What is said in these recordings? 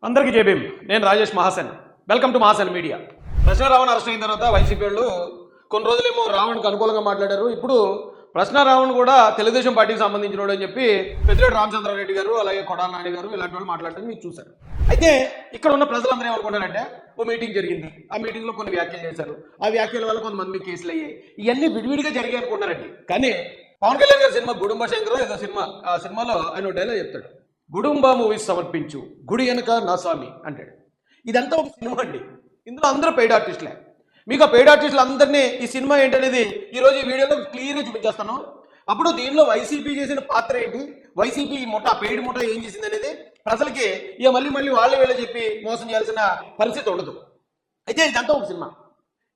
అందరికీ జై భీమ్. నేను Rajesh Mahasen. Welcome to Mahasen media. ప్రశ్నారావణ్ అరెస్ట్ అయిన తర్వాత వైసీపీ వాళ్ళు కొన్ని రోజులేమో రావణ్కి అనుకూలంగా మాట్లాడారు. ఇప్పుడు ప్రశ్నారావణ్ కూడా తెలుగుదేశం పార్టీకి సంబంధించిన వాడు అని చెప్పి పెద్దిరెడ్డి రామచంద్రారెడ్డి గారు అలాగే కొడాల నాయుడు గారు ఇలాంటి వాళ్ళు మాట్లాడటం మీరు చూశారు. అయితే ఇక్కడ ఉన్న ప్రజలందరూ ఏమనుకుంటారంటే ఓ మీటింగ్ జరిగింది, ఆ మీటింగ్లో కొన్ని వ్యాఖ్యలు చేశారు, ఆ వ్యాఖ్యల వల్ల కొంతమంది కేసులు అయ్యాయి, ఇవన్నీ విడివిడిగా జరిగాయి అనుకుంటారండి. కానీ పవన్ కళ్యాణ్ గారి సినిమా గుడుంబ శంకర్ ఏదో సినిమా, ఆ సినిమాలో ఆయన డైలాగ్ చెప్తాడు, గుడుంబ మూవీస్ సమర్పించు గుడి వెనక నా స్వామి అంటాడు. ఇదంతా ఒక సినిమా అండి. ఇందులో అందరూ పెయిడ్ ఆర్టిస్టులే. మీకు ఆ పెయిడ్ ఆర్టిస్టులు అందరినీ ఈ సినిమా ఏంటనేది ఈరోజు ఈ వీడియోలో క్లియర్గా చూపించేస్తాను. అప్పుడు దీనిలో వైసీపీ చేసిన పాత్ర ఏంటి, వైసీపీ ఈ ముఠా పెయిడ్ ముఠా ఏం చేసింది అనేది ప్రజలకి ఇక మళ్ళీ వాళ్ళే వీళ్ళే చెప్పి మోసం చేయాల్సిన పరిస్థితి ఉండదు. అయితే ఇదంతా ఒక సినిమా.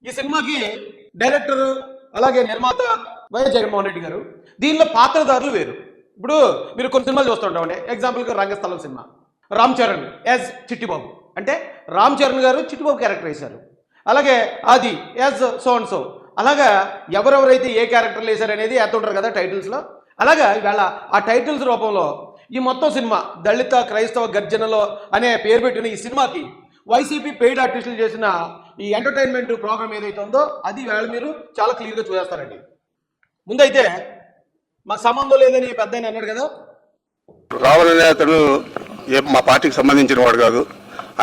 ఈ సినిమాకి డైరెక్టర్ అలాగే నిర్మాత వైఎస్ జగన్మోహన్ రెడ్డి గారు. దీనిలో పాత్రధారులు వేరు. ఇప్పుడు మీరు కొన్ని సినిమాలు చూస్తుంటామండి. ఎగ్జాంపుల్గా రంగస్థలం సినిమా, రామ్ చరణ్ యాజ్ చిట్టిబాబు, అంటే రామ్ చరణ్ గారు చిట్టిబాబు క్యారెక్టర్ వేశారు. అలాగే అది యాజ్ సో అండ్ సో, అలాగా ఎవరెవరైతే ఏ క్యారెక్టర్లు వేశారు అనేది వేస్తుంటారు కదా టైటిల్స్లో. అలాగా ఇవాళ ఆ టైటిల్స్ రూపంలో ఈ మొత్తం సినిమా దళిత క్రైస్తవ గర్జనలో అనే పేరు పెట్టిన ఈ సినిమాకి వైసీపీ పెయిడ్ ఆర్టిస్టులు చేసిన ఈ ఎంటర్టైన్మెంట్ ప్రోగ్రామ్ ఏదైతే ఉందో అది వేళ మీరు చాలా క్లియర్గా చూసేస్తారండి. ముందైతే మాకు సంబంధం లేదని పెద్ద ఆయన అన్నాడు కదా. రావణ నేతడు మా పార్టీకి సంబంధించిన వాడు కాదు.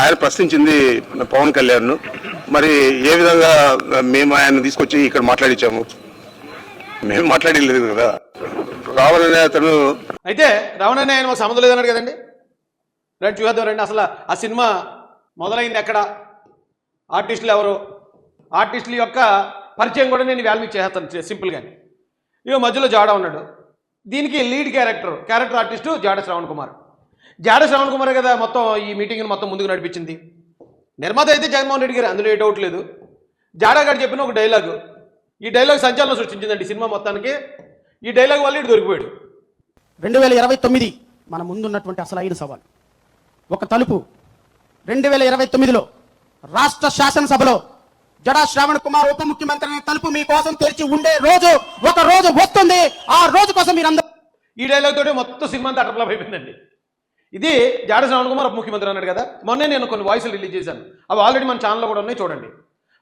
ఆయన ప్రశ్నించింది పవన్ కళ్యాణ్. మరి ఏ విధంగా మేము ఆయన తీసుకొచ్చి ఇక్కడ మాట్లాడించాము? మేము మాట్లాడలేదు కదా. రావణ నేతడు అయితే రావణ ఆయన మాకు సంబంధం లేదన్నాడు కదండి. రండి చూద్దాం రండి. అసలు ఆ సినిమా మొదలైంది ఎక్కడ, ఆర్టిస్టులు ఎవరు, ఆర్టిస్టుల యొక్క పరిచయం కూడా నేను వేళ మీకు చేస్తాను సింపుల్గానే. ఇక మధ్యలో జాడ ఉన్నాడు. దీనికి లీడ్ క్యారెక్టర్ ఆర్టిస్టు జాడ శ్రవణ్ కుమార్ కదా మొత్తం ఈ మీటింగ్ని మొత్తం ముందుకు నడిపించింది. నిర్మాత అయితే జగన్మోహన్ రెడ్డి గారు, అందులో ఏ డౌట్ లేదు. జాడా గారు చెప్పిన ఒక డైలాగు, ఈ డైలాగ్ సంచలనం సృష్టించిందండి సినిమా మొత్తానికి. ఈ డైలాగ్ వల్ల ఇటు దొరికిపోయాడు. 2029 మన ముందున్నటువంటి అసలైన సవాల్ ఒక తలుపు. 2029లో రాష్ట్ర శాసనసభలో జడా శ్రావణ్ కుమార్ ఉప ముఖ్యమంత్రి తలుపు మీకోసం తెరిచి ఉండే రోజు ఒక రోజు వస్తుంది. ఆ రోజు కోసం మీరందరూ ఈ డైలాగ్ తోటి మొత్తం సినిమా అంతా అటర్ఫ్లాప్ అయిపోయిందండి. ఇది జాడ శ్రావణ్ కుమార్ ఉప ముఖ్యమంత్రి అన్నాడు కదా. మొన్నే నేను కొన్ని వాయిస్లు రిలీజ్ చేశాను, అవి ఆల్రెడీ మన ఛానల్లో కూడా ఉన్నాయి, చూడండి.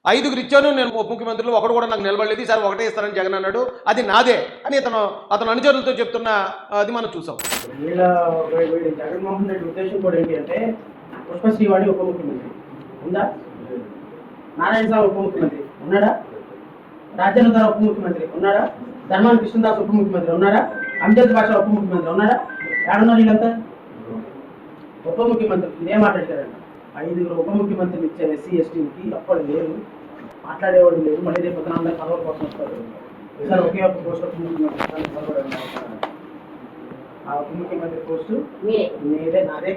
5 ఇచ్చాను నేను ఉప ముఖ్యమంత్రులు, ఒకడు కూడా నాకు నిలబడలేదు, ఈసారి ఒకటే ఇస్తారని జగన్ అన్నాడు, అది నాదే అని అతను అనుచరులతో చెప్తున్న అది మనం చూసాం. జగన్మోహన్ రెడ్డి ఉద్దేశం కూడా ఏంటి అంటే పుష్పశ్రీవాణి ఉప ముఖ్యమంత్రి ఉందా, నారాయణ స్వామి ఉప ముఖ్యమంత్రి ఉన్నాడా, రాజ్యాంగ ఉప ముఖ్యమంత్రి ఉన్నాడా, ధర్మాన కృష్ణదాస్ ఉప ముఖ్యమంత్రి ఉన్నాడా, అంజద్ భాష ఉప ముఖ్యమంత్రి ఉన్నాడా, ఏడున్నారు వీళ్ళంతా ఉప ముఖ్యమంత్రి ఏం మాట్లాడతారంట. 5 ఉప ముఖ్యమంత్రులు ఇచ్చే ఎస్సీ ఎస్టీకి అప్పుడు లేరు, మాట్లాడేవాడు లేరు. మళ్ళీ రేపు అందరూ పదవుల కోసం వస్తారు. ఈసారి ఒకే ఒక పోస్ట్ ఉప ముఖ్యమంత్రి, ఆ ఉప ముఖ్యమంత్రి పోస్టు మీదే నాదే.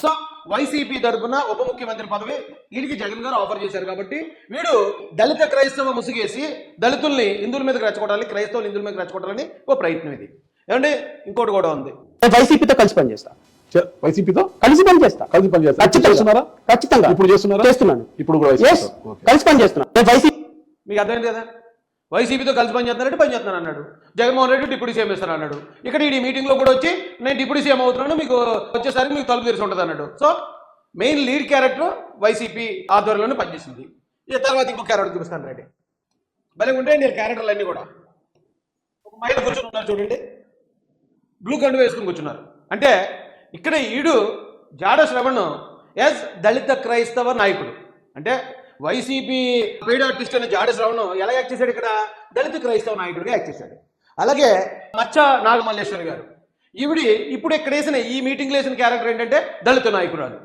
సో వైసీపీ తరఫున ఉప ముఖ్యమంత్రి పదవి వీడికి జగన్ గారు ఆఫర్ చేశారు. కాబట్టి వీడు దళిత క్రైస్తవ ముసుగేసి దళితుల్ని హిందువుల మీదకి రెచ్చగొట్టాలి, క్రైస్తవులు హిందువుల మీదకి రెచ్చగొట్టాలని ఓ ప్రయత్నం ఇది. ఏమంటే ఇంకోటి కూడా ఉంది, వైసీపీతో కలిసి పనిచేస్తా. వైసీపీతో కలిసి పనిచేస్తా. చేస్తున్నారా? ఖచ్చితంగా ఇప్పుడు చేస్తున్నారా? చేస్తున్నాను. ఇప్పుడు కూడా కలిసి పనిచేస్తున్నా. వైసీపీ మీకు అర్థమైంది కదా. వైసీపీతో కలిసి పనిచేస్తున్నారంటే పనిచేస్తున్నాను అన్నాడు. జగన్మోహన్ రెడ్డి డిప్యూటీ సీఎం ఇస్తాను అన్నాడు. ఇక్కడ ఈ మీటింగ్లో కూడా వచ్చి నేను డిప్యూటీ సీఎం అవుతున్నాను, మీకు వచ్చేసరికి మీకు తలుపు తెరిచి ఉంటుంది అన్నాడు. So main lead character YCP ఆధ్వర్యంలోనే పనిచేసింది. ఇక తర్వాత ఇంకో క్యారెక్టర్ చూపిస్తాను రండి. భలే ఉంటే నేను క్యారెక్టర్లు అన్నీ కూడా ఒక మహిళ కూర్చొని ఉన్నారు చూడండి, బ్లూ కండు వేసుకుని కూర్చున్నారు. అంటే ఇక్కడ ఈడు జాడ శ్రవణ్ యాజ్ దళిత క్రైస్తవ నాయకుడు, అంటే వైసీపీ పెయిడ్ ఆర్టిస్ట్ అనే జాడ శ్రవణ్ ఎలా యాక్ట్ చేశాడు, ఇక్కడ దళిత క్రైస్తవ నాయకుడిగా యాక్ట్ చేశాడు. అలాగే మచ్చ నాగమల్లేశ్వరి గారు, ఈవిడి ఇప్పుడు ఇక్కడ వేసిన ఈ మీటింగ్లో వేసిన క్యారెక్టర్ ఏంటంటే దళిత నాయకురాలు.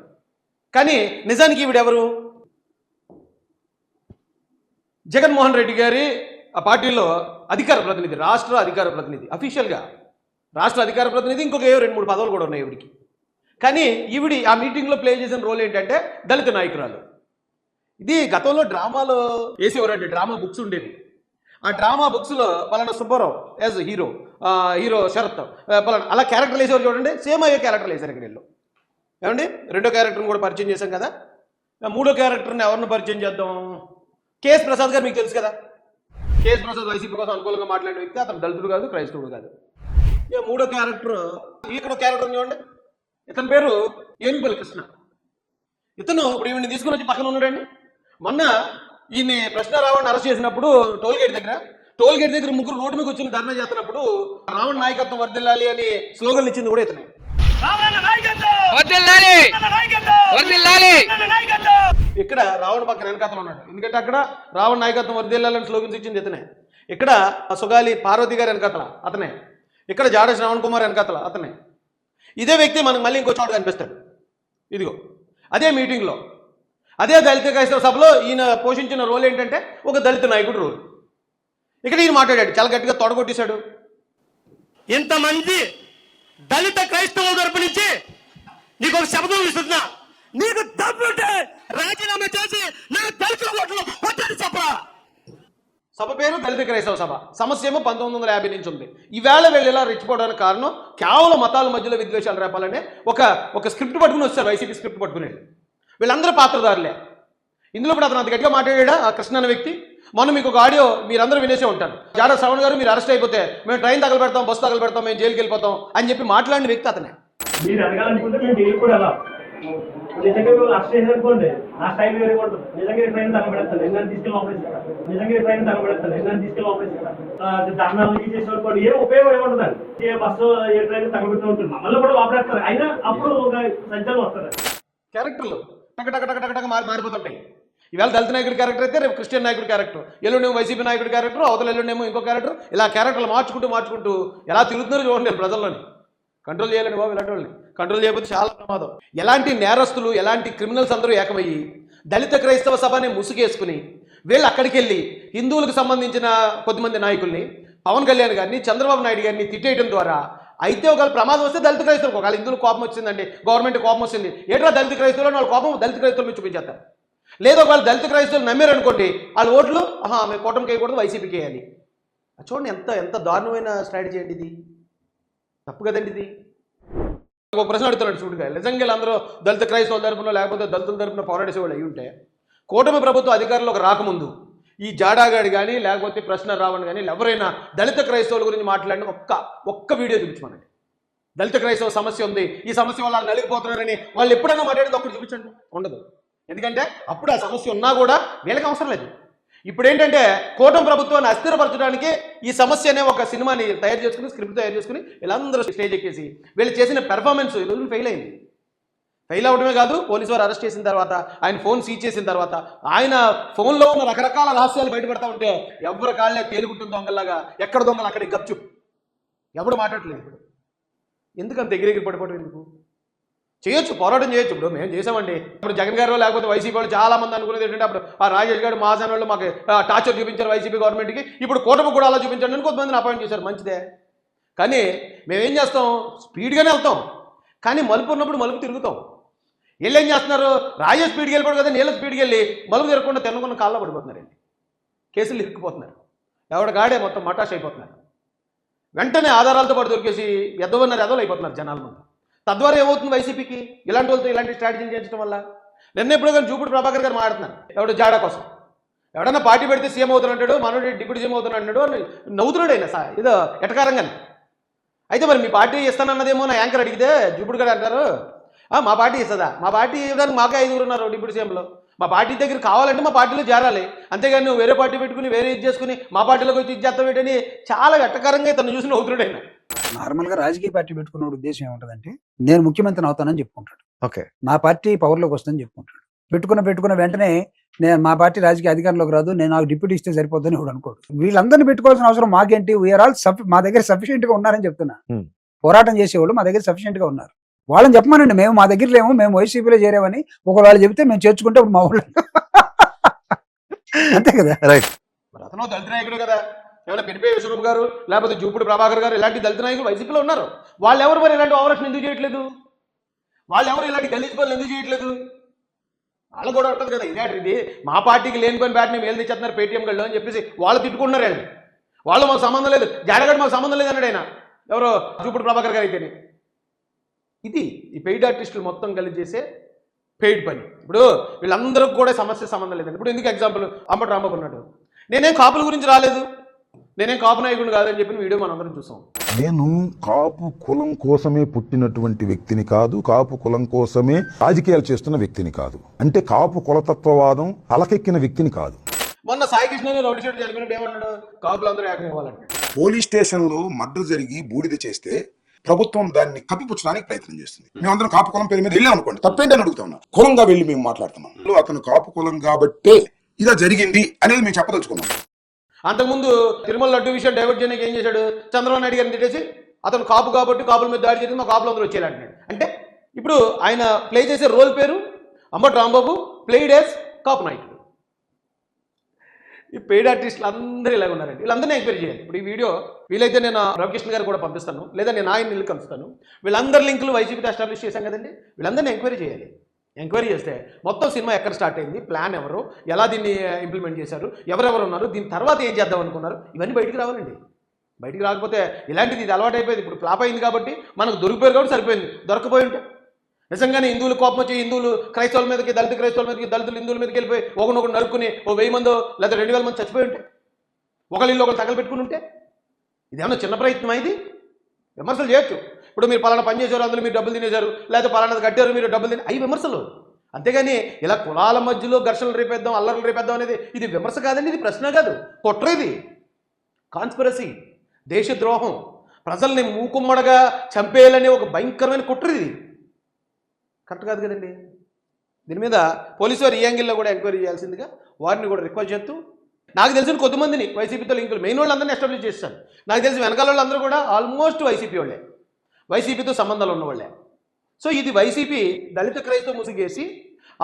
కానీ నిజానికి ఈవిడ ఎవరు, జగన్మోహన్ రెడ్డి గారి ఆ పార్టీలో అధికార ప్రతినిధి, రాష్ట్ర అధికార ప్రతినిధి, అఫీషియల్గా రాష్ట్ర అధికార ప్రతినిధి. ఇంకొక 2-3 పదవులు కూడా ఉన్నాయి ఈవిడికి. కానీ ఈవిడి ఆ మీటింగ్లో ప్లే చేసిన రోల్ ఏంటంటే దళిత నాయకురాలు. ఇది గతంలో డ్రామాలో వేసేవారండి, డ్రామా బుక్స్ ఉండేది. ఆ డ్రామా బుక్స్లో పలానా సుబ్బారావు యాజ్ హీరో శరత్ పలానా అలా క్యారెక్టర్లు వేసేవారు చూడండి. సేమ్ అయ్యే క్యారెక్టర్లు వేశారు ఇక్కడ వీళ్ళు. ఏమండి రెండో క్యారెక్టర్ని కూడా పరిచయం చేశాం కదా. మూడో క్యారెక్టర్ని ఎవరిని పరిచయం చేద్దాం? కేఎస్ ప్రసాద్ గారు మీకు తెలుసు కదా. కేఎస్ ప్రసాద్ వైసీపీ కోసం అనుకూలంగా మాట్లాడే వ్యక్తి. అతను దళితుడు కాదు, క్రైస్తవుడు కాదు. ఇక మూడో క్యారెక్టర్, ఇక్కడ క్యారెక్టర్ చూడండి, ఇతని పేరు ఏనుపల్లి కృష్ణ. ఇతను ఇప్పుడు ఈయన్ని తీసుకుని వచ్చి పక్కన ఉన్నాడండి. మొన్న ఈయన ప్రశ్న రావణ్ అరెస్ట్ చేసినప్పుడు టోల్ గేట్ దగ్గర ముగ్గురు రోడ్డు మీద వచ్చి ధర్నా చేస్తున్నప్పుడు రావణ్ నాయకత్వం వర్ధిల్లాలి అని స్లోగన్లు ఇచ్చింది కూడా ఇతనే. ఇక్కడ రావణ్ పక్కన వెనకాతలు ఉన్నాడు, ఎందుకంటే అక్కడ రావణ్ నాయకత్వం వర్ధిల్లాలని స్లోగన్స్ ఇచ్చింది ఇతనే. ఇక్కడ సుగాలి పార్వతి గారి వెనకాతల అతనే, ఇక్కడ జాడ శ్రవణ్ కుమార్ వెనకాతల అతనే. ఇదే వ్యక్తి మనకు మళ్ళీ ఇంకో చోట కనిపిస్తాడు. ఇదిగో అదే మీటింగ్లో, అదే దళిత క్రైస్తవ సభలో ఈయన పోషించిన రోల్ ఏంటంటే ఒక దళిత నాయకుడు రోల్. ఇక్కడ ఈయన మాట్లాడాడు, చాలా గట్టిగా తొడగొట్టేశాడు. ఇంతమంది దళిత క్రైస్తవుల తరపు నుంచి నీకు ఒక శబ్దం ఇస్తున్నా, నీకు దమ్ముంటే రాజీనామా చేసి నా దళిత ఓట్లు కొట్టని చెప్పరా. సభ పేరు దళిత క్రైస్తవ సభ. సమస్య ఏమో 1950 నుంచి ఉంది. ఈవేళ వీళ్ళు ఇలా రెచ్చిపోవడానికి కారణం కేవలం మతాల మధ్యలో విద్వేషాలు రేపాలనే ఒక స్క్రిప్ట్ పట్టుకుని వచ్చారు, వైసీపీ స్క్రిప్ట్ పట్టుకుని. వీళ్ళందరూ పాత్రదారులే ఇందులో. ఇప్పుడు అతను అంత గట్టిగా మాట్లాడా ఆ కృష్ణ అనే వ్యక్తి. మొన్న మీకు ఒక ఆడియో మీరందరూ వినేసే ఉంటారు. జాడ శ్రవణ్ గారు మీరు అరెస్ట్ అయిపోతే మేము ట్రైన్ తగలబెడతాం, బస్సు తగలబెడతాం, మేము జైలుకి వెళ్ళిపోతాం అని చెప్పి మాట్లాడిన వ్యక్తి అతనే. మీరు అడగాలనుకుంటే మేము జైలు కూడా అలా నిజంగా మేము అరెస్ట్ చేసారనుకోండి, నా స్టైల్ వేరే ఉంటుంది. నిజంగా ట్రైన్ తగలబెడతాను, ఎన్నని తీసుకెళ్ళి ఆపరేషన్, నిజంగా ట్రైన్ తగలబెడతాను, ఎన్నని తీసుకెళ్ళి ఆపరేషన్, ధర్నాలు చేసేవాళ్ళు ఏ ఉపయోగం ఏముంటుందండి. ఏ బస్సు ఏ ట్రైన్ తగలబెట్టి ఉంటుంది, మమ్మల్ని కూడా ఆపరేస్తారు. అయినా అప్పుడు ఒక సంచలనం వస్తుంది. క్యారెక్టర్లు టక మారిపోతుంటాయి. ఈవేళ దళిత నాయకుడి క్యారెక్టర్ అయితే రేపు క్రిస్టియన్ నాయకుడి క్యారెక్టర్, ఎల్లుండేమో వైసీపీ నాయకుడి క్యారెక్టర్, అవతల ఎల్లుండేమో ఇంకో క్యారెక్టర్. ఇలా క్యారెక్టర్లు మార్చుకుంటూ ఎలా తిరుగుతున్నారో చూడండి ప్రజల్లోని. కంట్రోల్ చేయాలండి బాబు, ఇలాంటి వాళ్ళని కంట్రోల్ చేయకపోతే చాలా ప్రమాదం. ఎలాంటి నేరస్తులు, ఎలాంటి క్రిమినల్స్ అందరూ ఏకమయ్యి దళిత క్రైస్తవ సభని ముసుగేసుకుని వీళ్ళు అక్కడికి వెళ్ళి హిందువులకు సంబంధించిన కొద్దిమంది నాయకుల్ని, పవన్ కళ్యాణ్ గారిని, చంద్రబాబు నాయుడు గారిని తిట్టేయడం ద్వారా అయితే ఒకవేళ ప్రమాదం వస్తే దళిత క్రైస్తవులకు, ఒకవేళ హిందువులకు కోపం వచ్చిందండి, గవర్నమెంట్ కోపం వచ్చింది, ఏంటో దళిత క్రైస్తవులు వాళ్ళ కోపం దళిత క్రైస్తవుల మీద చూపించేస్తారు. లేదా ఒకవేళ దళిత క్రైస్తవులు నమ్మారు అనుకోండి, వాళ్ళ ఓట్లు మేము కూటమికి వేయకూడదు, వైసీపీకి వేయాలి. చూడండి ఎంత దారుణమైన స్ట్రాటజీ అండి ఇది. తప్పు కదండి ఇది. ఒక ప్రశ్న అడుగుతున్నాడు చూడుగా, నిజంగా అందరూ దళిత క్రైస్తవుల తరపున లేకపోతే దళితుల తరపున పోరాడేసేవాళ్ళు అయి ఉంటే కూటమి ప్రభుత్వం అధికారంలోకి రాకముందు ఈ జాడాగాడి కానీ లేకపోతే ప్రశ్న రావణ్ కానీ ఎవరైనా దళిత క్రైస్తవుల గురించి మాట్లాడిన ఒక్క వీడియో చూపించమనండి. దళిత క్రైస్తవ సమస్య ఉంది, ఈ సమస్య వల్ల నలిగిపోతున్నారని వాళ్ళు ఎప్పుడైనా మాట్లాడేది ఒక్కటి చూపించండి. ఉండదు. ఎందుకంటే అప్పుడు ఆ సమస్య ఉన్నా కూడా వీళ్ళకి అవసరం లేదు. ఇప్పుడు ఏంటంటే కూటమి ప్రభుత్వాన్ని అస్థిరపరచడానికి ఈ సమస్య అనే ఒక సినిమాని తయారు చేసుకుని, స్క్రిప్ట్ తయారు చేసుకుని వీళ్ళందరూ స్టేజ్ ఎక్కేసి వీళ్ళు చేసిన పెర్ఫార్మెన్స్ ఈ రోజున ఫెయిల్ అయింది. ఫెయిల్ అవడమే కాదు, పోలీసు వారు అరెస్ట్ చేసిన తర్వాత, ఆయన ఫోన్ సీజ్ చేసిన తర్వాత, ఆయన ఫోన్లో ఉన్న రకరకాల రహస్యాలు బయటపడతా ఉంటే ఎవరి కాళ్ళే తేలుకుంటుంది దొంగలాగా. ఎక్కడ దొంగలు అక్కడికి గప్చు, ఎవడు మాట్లాడలేదు. ఇప్పుడు ఎందుకంత ఎగిరెగిరి పడిపోవడం ఎందుకు? చేయొచ్చు, పోరాటం చేయొచ్చు. ఇప్పుడు మేము చేసామండి. ఇప్పుడు జగన్ గారు లేకపోతే వైసీపీ వాళ్ళు చాలా మంది అనుకునేది ఏంటంటే అప్పుడు ఆ రాజేష్ గారు మహాజన్ వాళ్ళు మాకు టార్చర్ చూపించారు వైసీపీ గవర్నమెంట్కి, ఇప్పుడు కూటమి కూడా అలా చూపించండి అని కొంతమందిని అపాయింట్ చేశారు. మంచిదే, కానీ మేమేం చేస్తాం, స్పీడ్గానే వెళ్తాం, కానీ మలుపు ఉన్నప్పుడు మలుపు తిరుగుతాం. వీళ్ళు ఏం చేస్తున్నారు, రాజేష్ స్పీడ్కి వెళ్ళిపోడు కదా, నీళ్ళ స్పీడ్కి వెళ్ళి మలుపు తిరగకుండా తెల్లకుండా కాళ్ళలో పడిపోతున్నారండి. కేసులు ఇరుక్కుపోతున్నారు, ఎవడ గాడే మొత్తం మటాష్ అయిపోతున్నారు. వెంటనే ఆధారాలతో పాటు దొరికేసి ఎదవన్నారు అయిపోతున్నారు జనాల ముందు. తద్వారా ఏమవుతుంది వైసీపీకి, ఇలాంటి వాళ్ళతో ఇలాంటి స్ట్రాటజీలు చేయించడం వల్ల. నిన్న ఎప్పుడో కానీ జూపూడి ప్రభాకర్ గారు మాట్లాడుతున్నారు, ఎవడు జాడా కోసం, ఎవడన్నా పార్టీ పెడితే సీఎం అవుతున్నాడు, మనోడు డిప్యూటీ సీఎం అవుతున్నాడు అని నవ్వుతున్నాడు ఆయన ఏదో ఎటకారంగానే. అయితే మరి మీ పార్టీ ఇస్తానన్నదేమో నా యాంకర్ అడిగితే జూపూడి గారు అంటారు, మా పార్టీ ఇస్తుందా, మా పార్టీ ఇవ్వడానికి మాకే 5 ఉన్నారు డిప్యూటీ సీఎంలో, మా పార్టీ దగ్గర కావాలంటే మా పార్టీలో చేరాలి, అంతేగాని నువ్వు వేరే పార్టీ పెట్టుకుని వేరే ఇది చేసుకుని మా పార్టీలోకి వచ్చి ఇది చేస్తావు ఏంటని చాలా ఎట్టకారంగా తను చూసి నవ్వుతున్నాడు ఆయన. నార్మల్ గా రాజకీయ పార్టీ పెట్టుకున్న ఉద్దేశం ఏముంటదంటే నేను ముఖ్యమంత్రిని అవుతానని చెప్పుకుంటాడు. ఓకే, నా పార్టీ పవర్లోకి వస్తుందని చెప్పుకుంటాడు. పెట్టుకున్న వెంటనే నేను మా పార్టీ రాజకీయ అధికారంలోకి రాదు, నేను నాకు డిప్యూటీ ఇస్తే సరిపోద్దని కూడా అనుకోడు. వీళ్ళందరినీ పెట్టుకోవాల్సిన అవసరం మాకేంటి, వీఆర్ ఆల్ మా దగ్గర సఫిషియెంట్ గా ఉన్నారని చెప్తున్నా. పోరాటం చేసేవాళ్ళు మా దగ్గర సఫిషియెంట్ గా ఉన్నారు. వాళ్ళని చెప్పమనండి, మేము మా దగ్గర లేము, మేము వైసీపీలో చేరామని ఒకవేళ చెబితే మేము చేర్చుకుంటే ఇప్పుడు మా ఊళ్ళో అంతే కదా. రైట్. అతను దళిత నాయకుడు కదా, ఏమైనా పెరిపే విశ్వరూప్ గారు లేకపోతే జూపూడి ప్రభాకర్ గారు ఇలాంటి దళిత నాయకులు వైసీపీలో ఉన్నారు. వాళ్ళు ఎవరు మరి ఇలాంటి ఆపరేషన్ ఎందుకు చేయట్లేదు, వాళ్ళు ఎవరు ఇలాంటి దళిత పనులు ఎందుకు చేయట్లేదు? వాళ్ళు కూడా ఉంటుంది కదా, ఇది మా పార్టీకి లేని పని బ్యాట్ మేము ఏళ్ళు తెచ్చేస్తున్నారు పేటీఎం గళ్ళు అని చెప్పేసి వాళ్ళు తిట్టుకుంటున్నారు. అండి వాళ్ళు మాకు సంబంధం లేదు, జాడగడ్ మాకు సంబంధం లేదు అన్నాడు ఆయన, ఎవరో జూపూడి ప్రభాకర్ గారు అయితేనే. ఇది ఈ పెయిడ్ ఆర్టిస్టులు మొత్తం కలిసి చేసే పెయిడ్ పని. ఇప్పుడు వీళ్ళందరికీ కూడా సమస్య సంబంధం లేదండి. ఇప్పుడు ఎందుకు ఎగ్జాంపుల్ అంబటి రాంబాబు ఉన్నాడు, నేనేం కాపుల గురించి రాలేదు, నేనేం కాపు నాయకుడిని కాదని చెప్పిన వీడియో మనందరం చూసాం. నేను కాపు కులం కోసమే పుట్టినటువంటి వ్యక్తిని కాదు, కాపు కులం కోసమే రాజకీయాలు చేస్తున్న వ్యక్తిని కాదు, అంటే కాపు కులతత్వవాదం అలకెక్కిన వ్యక్తిని కాదు. మొన్న సాయి కృష్ణ రౌడీ షీట్ జరిగినట్టు ఏమన్నాడు, కాపులందరూ ఏకం ఇవ్వాలంటే. పోలీస్ స్టేషన్ లో మర్డర్ జరిగి బూడిద చేస్తే ప్రభుత్వం దాన్ని కప్పిపుచ్చడానికి ప్రయత్నం చేస్తుంది. మేమందరం కాపు కులం పేరు మీద వెళ్ళాం అనుకోండి, తప్పేంటని అడుగుతా ఉన్నాం. కులంగా వెళ్ళి మేము మాట్లాడుతున్నాం, అతను కాపు కులం కాబట్టే ఇలా జరిగింది అనేది మేము చెప్పదలుచుకున్నాం. అంతకుముందు తిరుమల లడ్డు విషయం డైవర్ట్ చేయడానికి ఏం చేశాడు, చంద్రబాబు నాయుడు గారిని తిట్టేసి అతను కాపు కాబట్టి కాపుల మీద దాడి జరిగింది, మా కాపులు అందరూ వచ్చేలా అంటున్నాడు. అంటే ఇప్పుడు ఆయన ప్లే చేసే రోల్ పేరు అంబటి రాంబాబు, ప్లేడ్ యాజ్ కాపు నాయకుడు. ఈ పెయిడ్ ఆర్టిస్టులు అందరూ ఇలాగ ఉన్నారండి, వీళ్ళందరినీ ఎంక్వైరీ చేయాలి. ఇప్పుడు ఈ వీడియో వీలైతే నేను రవికృష్ణ గారు కూడా పంపిస్తాను, లేదా నేను ఆయన ఇల్లు కలుస్తాను. వీళ్ళందరి లింకులు వైసీపీతో ఎస్టాబ్లిష్ చేశాం కదండి, వీళ్ళందరినీ ఎంక్వైరీ చేయాలి. ఎంక్వైరీ చేస్తే మొత్తం సినిమా ఎక్కడ స్టార్ట్ అయింది, ప్లాన్ ఎవరు, ఎలా దీన్ని ఇంప్లిమెంట్ చేశారు, ఎవరెవరు ఉన్నారు, దీని తర్వాత ఏం చేద్దాం అనుకున్నారు, ఇవన్నీ బయటికి రావాలండి. బయటికి రాకపోతే ఇలాంటిది ఇది అలవాటు అయిపోయింది. ఇప్పుడు ఫ్లాప్ అయింది కాబట్టి మనకు దొరికిపోయారు కాబట్టి సరిపోయింది. దొరకపోయి ఉంటే నిజంగానే హిందువులు కోపం వచ్చి హిందువులు క్రైస్తవుల మీదకి, దళిత క్రైస్తవుల మీదకి, దళితులు హిందువుల మీదకి వెళ్ళిపోయి ఒకరినొకరు నరుక్కుని 1000 మందో లేదా 2000 మంది చచ్చిపోయి ఉంటే, ఒకళ్ళు ఇల్లు ఒకరు తగలబెట్టుకుని ఉంటే, ఇదేమన్నా చిన్న ప్రయత్నం ఇది? విమర్శలు చేయొచ్చు. ఇప్పుడు మీరు పలానా పని చేశారు, అందులో మీరు డబ్బులు తినేశారు, లేదా పలానాది కట్టారు మీరు డబ్బులు తిని, అవి విమర్శలు. అంతేగాని ఇలా కులాల మధ్యలో ఘర్షణలు రేపేద్దాం, అల్లర్లు రేపేద్దాం అనేది ఇది విమర్శ కాదండి, ఇది ప్రశ్న కాదు, కుట్ర. ఇది కాన్స్పిరసీ, దేశద్రోహం, ప్రజల్ని మూకుమ్మడగా చంపేయాలనే ఒక భయంకరమైన కుట్ర. ఇది కరెక్ట్ కాదు కదండి. దీని మీద పోలీసు వారు ఈ యాంగిల్లో కూడా ఎంక్వైరీ చేయాల్సిందిగా వారిని కూడా రిక్వెస్ట్ చేస్తూ, నాకు తెలిసిన కొద్దిమందిని వైసీపీతో లింకులు మెయిన్ వాళ్ళందరినీ ఎస్టాబ్లిష్ చేస్తాను. నాకు తెలిసి వెనకాల వాళ్ళందరూ కూడా ఆల్మోస్ట్ వైసీపీ వాళ్ళే, వైసీపీతో సంబంధాలు ఉన్నవాళ్ళే. సో ఇది వైసీపీ దళిత క్రైస్తవ ముసుగేసి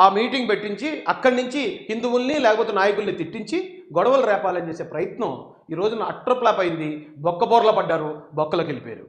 ఆ మీటింగ్ పెట్టించి అక్కడి నుంచి హిందువుల్ని లేకపోతే నాయకుల్ని తిట్టించి గొడవలు రేపాలని చేసే ప్రయత్నం ఈ రోజున అట్టర్ ఫ్లాప్ అయింది. బొక్కబోర్ల పడ్డారు, బొక్కలోకి వెళ్ళిపోయారు.